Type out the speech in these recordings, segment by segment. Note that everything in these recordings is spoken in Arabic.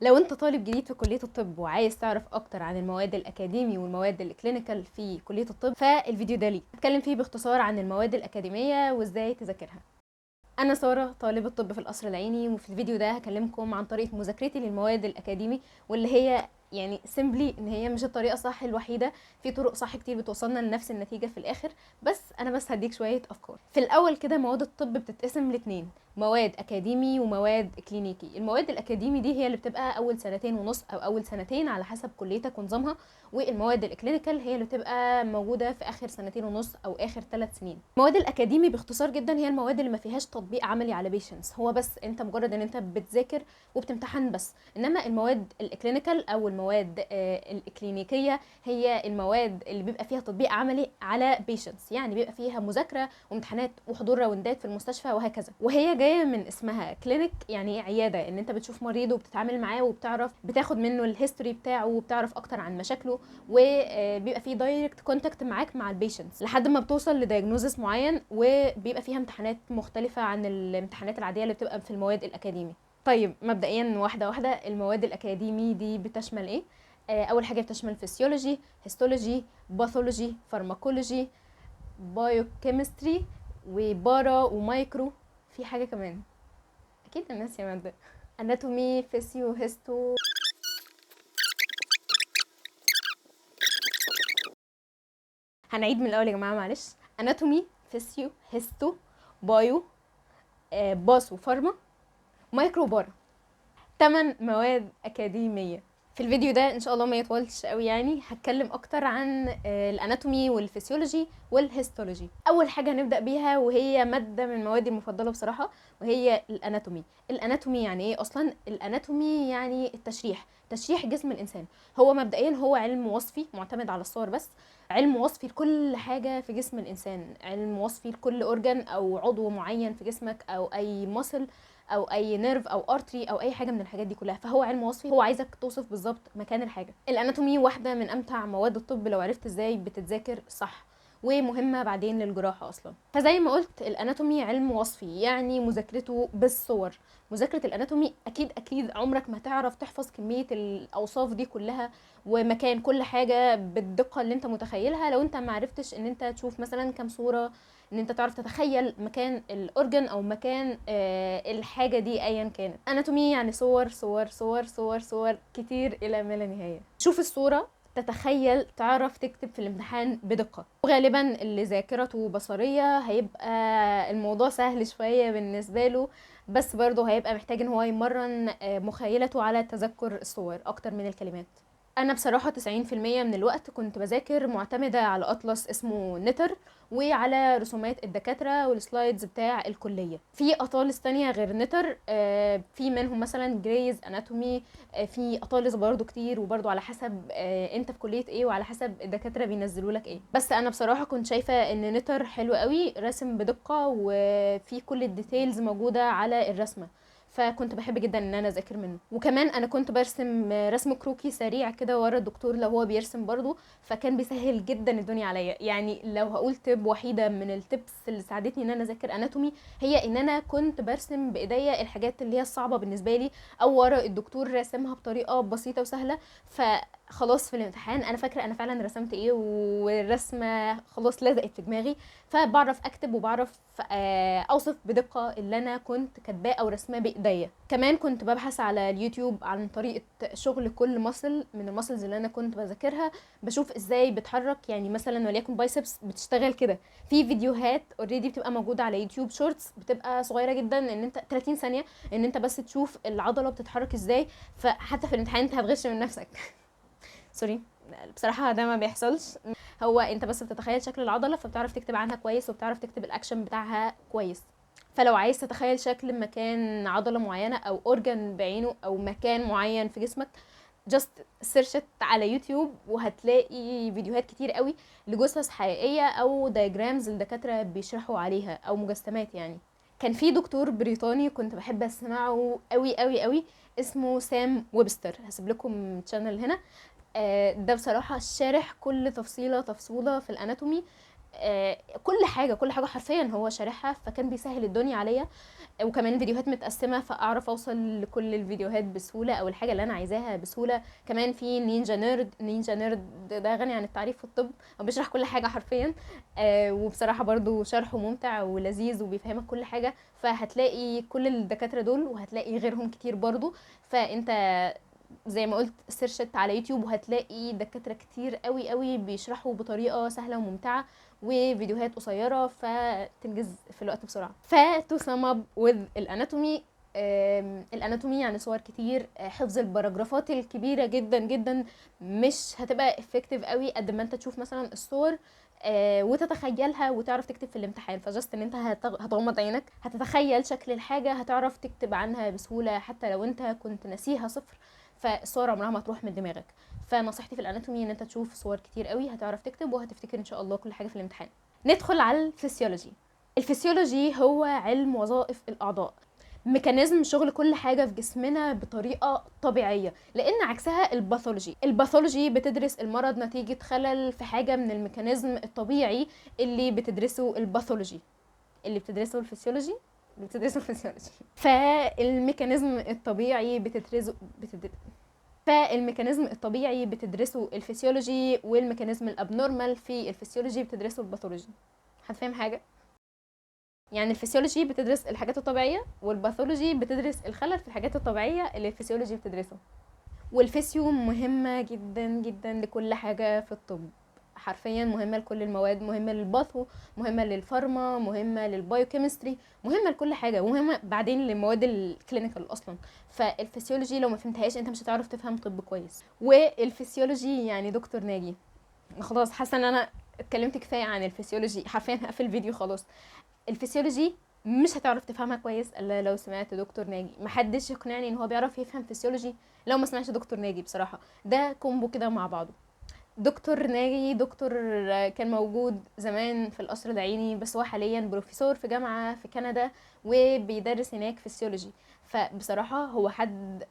لو انت طالب جديد في كلية الطب وعايز تعرف اكتر عن المواد الاكاديمي والمواد الكلينيكال في كلية الطب، فالفيديو ده ليك. هتكلم فيه باختصار عن المواد الاكاديمية وازاي تذاكرها. انا ساره، طالبه طب في القصر العيني، وفي الفيديو ده هكلمكم عن طريقه مذاكرتي للمواد الاكاديمي، واللي هي يعني سيمبلي ان هي مش الطريقه الصح الوحيده، في طرق صح كتير بتوصلنا لنفس النتيجه في الاخر. بس هديك شويه افكار. في الاول كده، مواد الطب بتتقسم لاتنين: مواد اكاديمي ومواد كلينيكي. المواد الاكاديمي دي هي اللي بتبقى اول سنتين ونص او اول سنتين على حسب كليتك ونظامها، والمواد الكلينيكال هي اللي بتبقى موجوده في اخر سنتين ونص او اخر 3 سنين. المواد الاكاديمي باختصار جدا هي المواد اللي ما فيهاش تطبيق عملي على بيشنس، هو بس انت مجرد ان انت بتذاكر وبتمتحن بس. انما المواد الكلينيكال او المواد الاكلينيكيه هي المواد اللي بيبقى فيها تطبيق عملي على بيشنس، يعني بيبقى فيها مذاكره وامتحانات وحضور راوندات في المستشفى وهكذا. وهي جايه من اسمها كلينيك، يعني عياده، ان انت بتشوف مريض وبتتعامل معاه وبتعرف بتاخد منه الهيستوري بتاعه وبتعرف اكتر عن مشاكله، وبيبقى فيه دايركت كونتاكت معاك مع البيشنتس لحد ما بتوصل لدايجنوزس معين، وبيبقى فيها امتحانات مختلفه عن الامتحانات العاديه اللي بتبقى في المواد الاكاديمي. طيب مبدئيا واحده واحده، المواد الاكاديمي دي بتشمل ايه؟ اول حاجه بتشمل فيسيولوجي، هيستولوجي، باثولوجي، فارماكولوجي، بايوكيمستري، وبارا ومايكرو. في حاجه كمان اكيد الناس يا ماده: اناتومي، فيسيو، هيستو. هنعيد من الاول يا جماعه معلش: اناتومي، فيسيو، هيستو، بايو، باس وفارما، مايكرو، بارا. 8 مواد اكاديميه. في الفيديو ده ان شاء الله ما يطولش قوي، يعني هتكلم اكتر عن الاناتومي والفسيولوجي والهيستولوجي. اول حاجه هنبدا بيها وهي ماده من موادي المفضله بصراحه، وهي الاناتومي. الاناتومي يعني ايه اصلا؟ الاناتومي يعني التشريح، تشريح جسم الانسان. هو مبدئيا هو علم وصفي معتمد على الصور بس، علم وصفي لكل حاجه في جسم الانسان، علم وصفي لكل اورجان او عضو معين في جسمك، او اي ماسل او اي نيرف او ارتري او اي حاجه من الحاجات دي كلها. فهو علم وصفي، هو عايزك توصف بالظبط مكان الحاجه. الاناتومي واحده من امتع مواد الطب لو عرفت ازاي بتتذاكر صح، ومهمه بعدين للجراحه اصلا. فزي ما قلت، الاناتومي علم وصفي، يعني مذاكرته بالصور. مذاكره الاناتومي اكيد اكيد عمرك ما تعرف تحفظ كميه الاوصاف دي كلها ومكان كل حاجه بالدقه اللي انت متخيلها لو انت ما عرفتش ان انت تشوف مثلا كام صوره، ان انت تعرف تتخيل مكان الاورجن او مكان الحاجه دي ايا كانت. اناتومي يعني صور صور صور صور صور كتير الى ما لا نهايه. شوف الصوره، تتخيل، تعرف تكتب في الامتحان بدقه. وغالبا اللي ذاكرته بصريه هيبقى الموضوع سهل شويه بالنسبه له، بس برضه هيبقى محتاج ان هو يمرن مخيلته على تذكر الصور اكتر من الكلمات. انا بصراحة 90% من الوقت كنت بذاكر معتمدة على اطلس اسمه نتر، وعلى رسومات الدكاترة والسلايدز بتاع الكلية. في اطالس تانية غير نتر، في منهم مثلا جريز اناتومي، في اطالس برضو كتير، وبرضو على حسب انت في كلية ايه وعلى حسب الدكاترة بينزلوا لك ايه. بس انا بصراحة كنت شايفة ان نتر حلو قوي، رسم بدقة وفي كل الديتيلز موجودة على الرسمة، فكنت بحب جدا ان انا اذاكر منه. وكمان انا كنت برسم رسم كروكي سريع كده ورا الدكتور لو هو بيرسم برضه، فكان بيسهل جدا الدنيا عليا. يعني لو هقول تب وحيده من التبس اللي ساعدتني ان انا اذاكر اناتومي، هي ان انا كنت برسم بايديا الحاجات اللي هي الصعبه بالنسبه لي، او ورا الدكتور راسمها بطريقه بسيطه وسهله. فخلاص في الامتحان انا فاكره انا فعلا رسمت ايه، والرسمه خلاص لزقت في دماغي، فبعرف اكتب وبعرف اوصف بدقه اللي انا كنت كاتباه او رسماه بايديا. كمان كنت ببحث على اليوتيوب عن طريقه شغل كل ماسل من الماسلز اللي انا كنت بذاكرها، بشوف ازاي بتحرك. يعني مثلا وليكن بايسبس بتشتغل كده، في فيديوهات اوريدي بتبقى موجوده على يوتيوب شورتس، بتبقى صغيره جدا ان انت 30 ثانيه ان انت بس تشوف العضله بتتحرك ازاي، فحتى في الامتحان انت هتغش من نفسك. سوري، بصراحه ده ما بيحصلش. هو انت بس بتتخيل شكل العضله فبتعرف تكتب عنها كويس، وبتعرف تكتب الاكشن بتاعها كويس. فلو عايز تتخيل شكل مكان عضله معينه او اورجان بعينه او مكان معين في جسمك، جاست سيرشت على يوتيوب وهتلاقي فيديوهات كتير قوي لجثث حقيقيه او دايجرامز الدكاتره بيشرحوا عليها او مجسمات يعني. كان في دكتور بريطاني كنت بحب اسمعه قوي قوي قوي، اسمه سام ويبستر، هسيب لكم تشانل هنا. ده بصراحة شارح كل تفصيلة تفصيلة في الاناتومي كل حاجه حرفيا هو شارحها، فكان بيسهل الدنيا عليا. وكمان فيديوهات متقسمه، فاعرف اوصل لكل الفيديوهات بسهوله او الحاجه اللي انا عايزاها بسهوله. كمان في نينجا نيرد ده غني عن التعريف في الطب، هو بيشرح كل حاجه حرفيا. وبصراحه برضو شرحه ممتع ولذيذ وبيفهمك كل حاجه. فهتلاقي كل الدكاتره دول وهتلاقي غيرهم كتير برضو. فانت زي ما قلت سيرشت على يوتيوب وهتلاقي دكاتره كتير قوي قوي بيشرحوا بطريقه سهله وممتعه، وفيديوهات قصيره فتنجز في الوقت بسرعه. to sum up with الاناتومي، الاناتومي يعني صور كتير، حفظ الباراجرافات الكبيره جدا جدا مش هتبقى افكتيف قوي قد ما انت تشوف مثلا الصور وتتخيلها وتعرف تكتب في الامتحان. فجست ان انت هتغمض عينك، هتتخيل شكل الحاجه، هتعرف تكتب عنها بسهوله حتى لو انت كنت ناسيها صفر. فالصور عمرها ما تروح من دماغك. فنصيحتي في الاناتومي ان انت تشوف صور كتير قوي، هتعرف تكتب وهتفتكر ان شاء الله كل حاجه في الامتحان. ندخل على الفسيولوجي. الفسيولوجي هو علم وظائف الاعضاء، ميكانيزم شغل كل حاجه في جسمنا بطريقه طبيعيه، لان عكسها الباثولوجي بتدرس المرض نتيجه خلل في حاجه من الميكانيزم الطبيعي اللي بتدرسه الباثولوجي. اللي بتدرسه الفسيولوجي فالميكانيزم الطبيعي بتدرسه الفسيولوجي، والميكانيزم الابنورمال في الفسيولوجي بتدرسه الباثولوجي. هتفهم حاجه؟ يعني الفسيولوجي بتدرس الحاجات الطبيعيه، والباثولوجي بتدرس الخلل في الحاجات الطبيعيه اللي الفسيولوجي بتدرسه. والفسيو مهمه جدا جدا لكل حاجه في الطب، حرفيا مهمه لكل المواد، مهمه للباثو، مهمه للفارما، مهمه للبايوكيمستري، مهمه لكل حاجه، ومهمه بعدين للمواد الكلينيكال اصلا. فالفسيولوجي لو ما فهمتهاش انت مش هتعرف تفهم طب كويس. والفسيولوجي يعني دكتور ناجي. خلاص حاسه ان انا اتكلمت كفايه عن الفسيولوجي، حرفيا هقفل الفيديو خلاص. الفسيولوجي مش هتعرف تفهمها كويس الا لو سمعت دكتور ناجي. محدش يقنعني ان هو بيعرف يفهم فسيولوجي لو ما سمعش دكتور ناجي، بصراحه ده كومبو كده مع بعضه. دكتور ناجي دكتور كان موجود زمان في القصر العيني، بس هو حاليا بروفيسور في جامعه في كندا وبيدرس هناك فسيولوجي. فبصراحه هو حد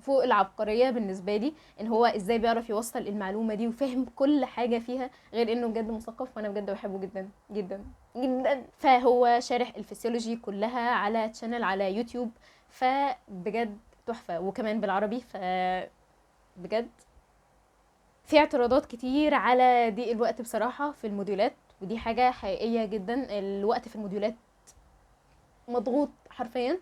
فوق العبقريه بالنسبه لي، ان هو ازاي بيعرف يوصل المعلومه دي وفهم كل حاجه فيها، غير انه بجد مثقف وانا بجد بحبه جدا جدا جدا. فهو شارح الفسيولوجي كلها على تشانل على يوتيوب، فبجد تحفه، وكمان بالعربي. فبجد في اعتراضات كتير على ضيق الوقت بصراحه في الموديولات، ودي حاجه حقيقيه جدا. الوقت في الموديولات مضغوط حرفيا.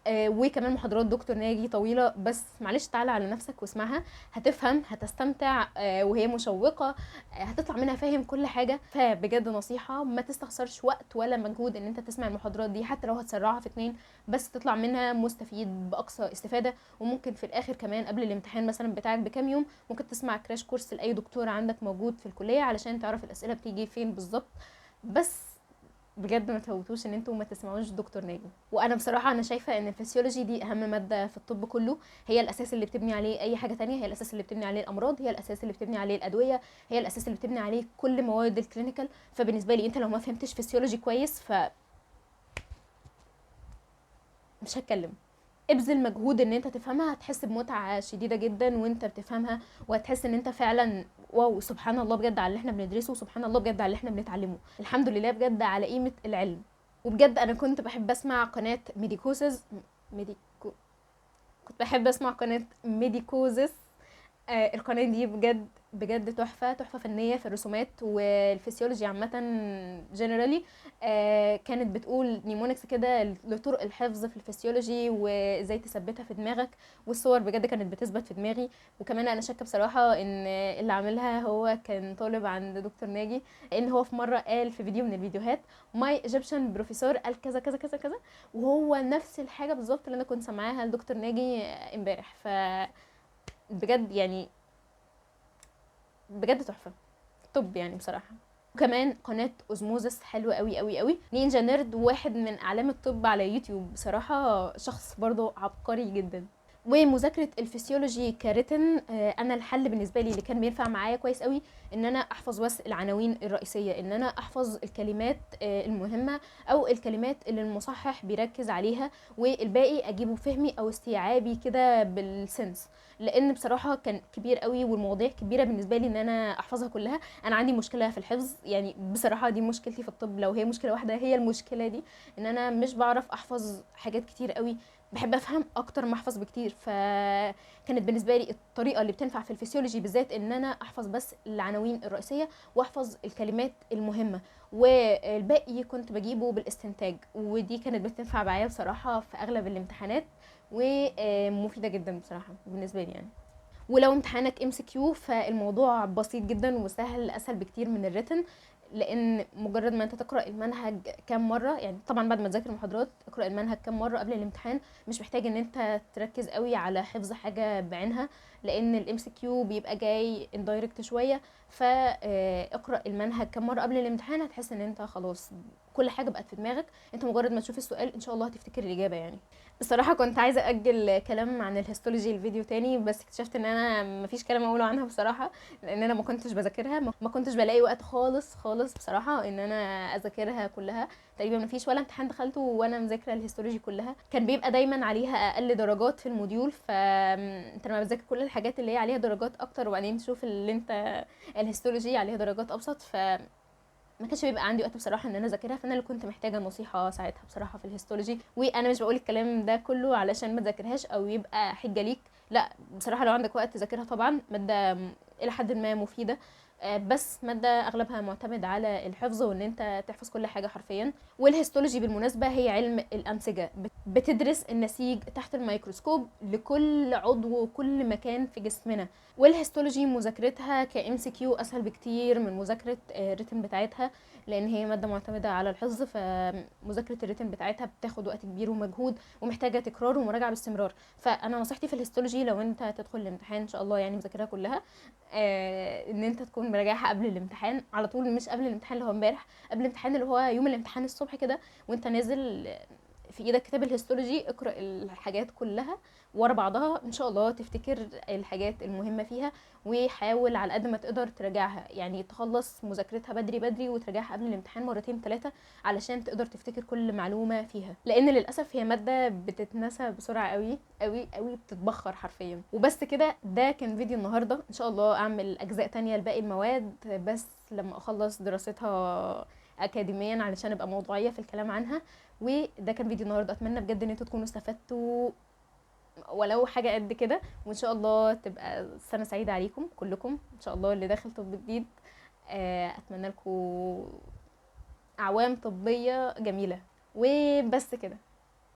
وكمان محاضرات دكتور ناجي طويله، بس معلش تعالى على نفسك واسمعها، هتفهم، هتستمتع، وهي مشوقه، هتطلع منها فاهم كل حاجه. فبجد نصيحه ما تستخسرش وقت ولا مجهود ان انت تسمع المحاضرات دي، حتى لو هتسرعها في 2 بس تطلع منها مستفيد باقصى استفاده. وممكن في الاخر كمان قبل الامتحان مثلا بتاعك بكام يوم ممكن تسمع كراش كورس لاي دكتور عندك موجود في الكليه علشان تعرف الاسئله بتيجي فين بالظبط. بس بجد ما تفوتوش ان انتوا ما تسمعوش دكتور ناجي. وانا بصراحه انا شايفه ان الفسيولوجي دي اهم ماده في الطب كله، هي الاساس اللي بتبني عليه اي حاجه تانية، هي الاساس اللي بتبني عليه الامراض، هي الاساس اللي بتبني عليه الادويه، هي الاساس اللي بتبني عليه كل مواد الكلينيكال. فبالنسبه لي انت لو ما فهمتش فسيولوجي كويس مش هتكلم. ابذل مجهود ان انت تفهمها، هتحس بمتعه شديده جدا وانت بتفهمها، وهتحس ان انت فعلا واو سبحان الله بجد على اللي احنا بندرسه، سبحان الله بجد على اللي احنا بنتعلمه، الحمد لله بجد على قيمه العلم. وبجد انا كنت بحب اسمع قناه ميديكو كنت بحب اسمع قناه ميديكوزس. القناه دي بجد بجد تحفه فنيه في الرسومات والفسيولوجي عامه جنرالي. كانت بتقول نيمونكس كده لطرق الحفظ في الفسيولوجي وازاي تثبتها في دماغك، والصور بجد كانت بتثبت في دماغي. وكمان انا شاكه بصراحه ان اللي عاملها هو كان طالب عند دكتور ناجي، ان هو في مره قال في فيديو من الفيديوهات ماي ايجيبشن بروفيسور قال كذا كذا كذا كذا، وهو نفس الحاجه بالظبط اللي انا كنت سامعاها لدكتور ناجي امبارح. بجد يعني بجد تحفه طب يعني بصراحه. وكمان قناه اوزموزس حلوه قوي قوي قوي. نينجا نيرد واحد من اعلام الطب على يوتيوب، بصراحه شخص برضو عبقري جدا. ومذاكره الفسيولوجي كريتن، انا الحل بالنسبه لي اللي كان بينفع معايا كويس قوي ان انا احفظ بس العناوين الرئيسيه، ان انا احفظ الكلمات المهمه او الكلمات اللي المصحح بيركز عليها، والباقي اجيبه فهمي او استيعابي كده بالسنس. لان بصراحه كان كبير قوي والمواضيع كبيره بالنسبه لي ان انا احفظها كلها. انا عندي مشكله في الحفظ، يعني بصراحه دي مشكلتي في الطب، لو هي مشكله واحده هي المشكله دي، ان انا مش بعرف احفظ حاجات كتير قوي، بحب افهم اكتر ما احفظ بكتير. فكانت بالنسبه لي الطريقه اللي بتنفع في الفسيولوجي بالذات ان انا احفظ بس العناوين الرئيسيه واحفظ الكلمات المهمه، والباقي كنت بجيبه بالاستنتاج. ودي كانت بتنفع معايا بصراحه في اغلب الامتحانات، ومفيده جدا بصراحه بالنسبه لي يعني. ولو امتحانك ام سي كيو فالموضوع بسيط جدا وسهل، اسهل بكتير من الريتن، لان مجرد ما انت تقرا المنهج كام مره، يعني طبعا بعد ما تذاكر المحاضرات اقرا المنهج كام مره قبل الامتحان، مش محتاج ان انت تركز قوي على حفظ حاجه بعينها، لان الام سي كيو بيبقى جاي اندايركت شويه. فاقرا المنهج كام مره قبل الامتحان هتحس ان انت خلاص كل حاجه بقت في دماغك، انت مجرد ما تشوف السؤال ان شاء الله هتفتكر الاجابه يعني. الصراحه كنت عايزه اجل كلام عن الهيستولوجي الفيديو تاني، بس اكتشفت ان انا مفيش كلام اقوله عنها بصراحه، لان انا ما كنتش بذاكرها، ما كنتش بلاقي وقت خالص خالص بصراحه ان انا اذاكرها كلها. تقريبا مفيش ولا امتحان دخلته وانا مذاكره الهيستولوجي كلها، كان بيبقى دايما عليها اقل درجات في الموديول، فانت لما بتذاكر كل الحاجات اللي هي عليها درجات اكتر وبعدين تشوف اللي انت الهيستولوجي عليها درجات ابسط، ما كانش بيبقى عندي وقت بصراحه ان انا اذاكرها. فانا اللي كنت محتاجه نصيحه ساعتها بصراحه في الهيستولوجي. وانا مش بقول الكلام ده كله علشان ما تذاكرهاش او يبقى حجه ليك، لا بصراحه لو عندك وقت تذاكرها طبعا، ماده الى حد ما مفيده، بس مادة أغلبها معتمد على الحفظ وإن أنت تحفظ كل حاجة حرفيا. والهيستولوجي بالمناسبة هي علم الأنسجة، بتدرس النسيج تحت الميكروسكوب لكل عضو وكل مكان في جسمنا. والهيستولوجي مذاكرتها كام سي كيو اسهل بكتير من مذاكره الريتم بتاعتها، لان هي ماده معتمده على الحفظ، فمذاكره الريتم بتاعتها بتاخد وقت كبير ومجهود ومحتاجه تكرار ومراجعه باستمرار. فانا نصيحتي في الهيستولوجي لو انت تدخل الامتحان ان شاء الله يعني مذاكرها كلها، ان انت تكون مراجعها قبل الامتحان على طول، مش قبل الامتحان اللي هو امبارح، قبل الامتحان اللي هو يوم الامتحان الصبح كده، وانت نازل في ايدك كتاب الهيستولوجي اقرا الحاجات كلها ورا بعضها، ان شاء الله تفتكر الحاجات المهمه فيها. وحاول على قد ما تقدر تراجعها، يعني تخلص مذاكرتها بدري بدري وتراجعها قبل الامتحان مرتين ثلاثه علشان تقدر تفتكر كل معلومه فيها، لان للاسف هي ماده بتتنسى بسرعه قوي قوي قوي، بتتبخر حرفيا. وبس كده، ده كان فيديو النهارده، ان شاء الله اعمل اجزاء تانية لباقي المواد بس لما اخلص دراستها اكاديميا علشان ابقى موضوعيه في الكلام عنها. وده كان فيديو النهارده، اتمنى بجد ان انتوا تكونوا استفدتوا ولو حاجه قد كده، وان شاء الله تبقى سنه سعيده عليكم كلكم ان شاء الله. اللي داخل طب جديد اتمنى لكم اعوام طبيه جميله. وبس كده.